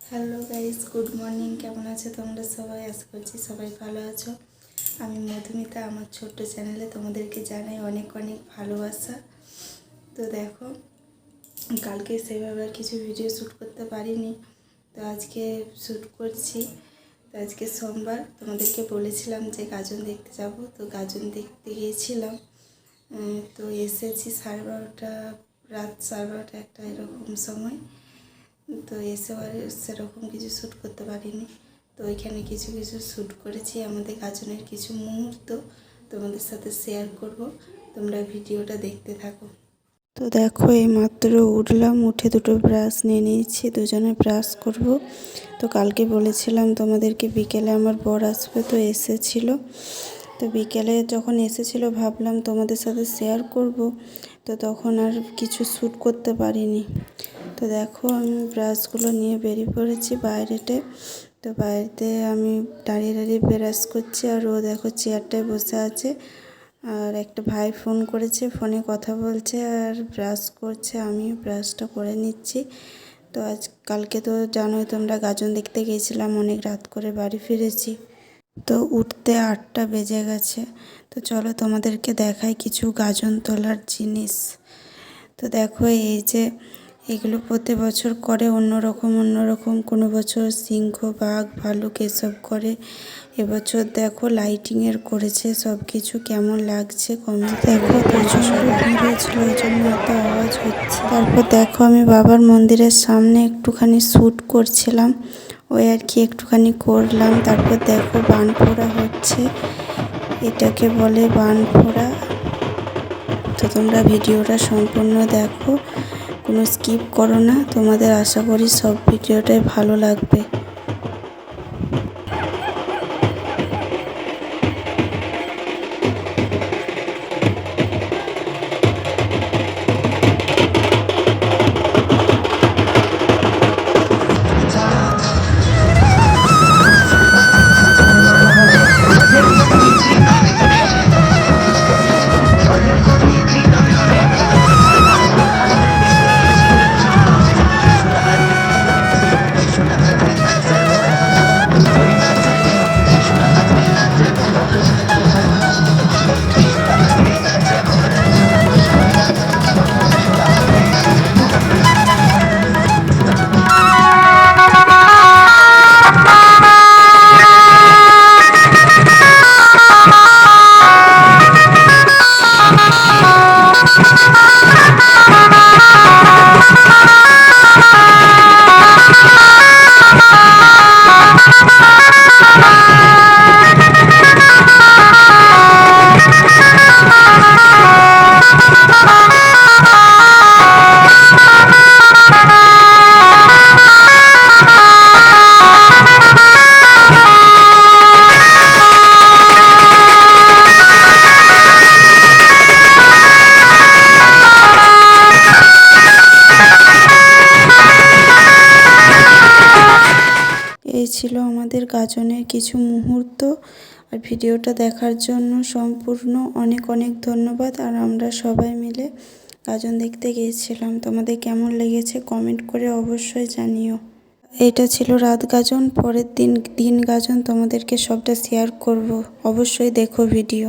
Hello guys, good morning. কেমন আছো তোমরা সবাই? আশা করছি সবাই ভালো আছো। আমি মধুমিতা, আমার ছোট্ট চ্যানেলে তোমাদেরকে জানাই অনেক অনেক ভালোবাসা। তো দেখো, কালকে সেভাবে আর কিছু ভিডিও শ্যুট করতে পারিনি, তো আজকে শ্যুট করছি। তো আজকে সোমবার, তোমাদেরকে বলেছিলাম যে গাজন দেখতে যাব, তো গাজন দেখতে গিয়েছিলাম। তো এসেছি 12:30, রাত 12:30 একটা এরকম সময়। তো এসে সেরকম কিছু শ্যুট করতে পারিনি। তো ওইখানে কিছু কিছু শ্যুট করেছি, আমাদের গাজনের কিছু মুহূর্ত তোমাদের সাথে শেয়ার করব। তোমরা ভিডিওটা দেখতে থাকো। তো দেখো, এই মাত্র উঠলাম, উঠে দুটো ব্রাশ নিয়ে নিয়েছি, দুজনে ব্রাশ করব। তো কালকে বলেছিলাম তোমাদেরকে বিকেলে আমার বর আসবে, তো এসেছিল। তো বিকেলে যখন এসেছিল ভাবলাম তোমাদের সাথে শেয়ার করব, তো তখন আর কিছু শ্যুট করতে পারিনি। তো দেখো, আমি ব্রাশগুলো নিয়ে বেরিয়ে পড়েছি বাইরেতে। তো বাইরেতে আমি দাঁড়িয়ে দাঁড়িয়ে ব্রাশ করছি, আর ও দেখো চেয়ারটায় বসে আছে। আর একটা ভাই ফোন করেছে, ফোনে কথা বলছে আর ব্রাশ করছে, আমিও ব্রাশটা করে নিচ্ছি। তো কালকে তো জানোই তোমরা, গাজন দেখতে গিয়েছিলাম, অনেক রাত করে বাড়ি ফিরেছি। তো উঠতে 8টা বেজে গেছে। তো চলো তোমাদেরকে দেখাই কিছু গাজন তোলার জিনিস। তো দেখো, এই যে এগুলো প্রতি বছর করে অন্যরকম, কোনো বছর সিংহ, বাঘ, ভালুক এসব করে। এবছর দেখো লাইটিংয়ের করেছে, সব কিছু কেমন লাগছে কমেন্ট দেখো। প্রচণ্ড ভিড় হয়েছিল, ওই জন্য এত আওয়াজ হচ্ছে। তারপর দেখো, আমি বাবার মন্দিরের সামনে একটুখানি শ্যুট করছিলাম, ওই আর কি একটুখানি করলাম। তারপর দেখো বান ফোড়া হচ্ছে, এটাকে বলে বান ফোড়া। তো তোমরা ভিডিওটা সম্পূর্ণ দেখো, কোনো স্কিপ করো না। তোমাদের আশা করি সব ভিডিওটাই ভালো লাগবে। এই ছিল আমাদের গাজনের কিছু মুহূর্ত। আর ভিডিওটা দেখার জন্য সম্পূর্ণ অনেক অনেক ধন্যবাদ। আর আমরা সবাই মিলে গাজন দেখতে গিয়েছিলাম, তোমাদের কেমন লেগেছে কমেন্ট করে অবশ্যই জানিও। এটা ছিল রাত গাজন, পরের দিন গাজন তোমাদেরকে সবটা শেয়ার করব, অবশ্যই দেখো ভিডিও।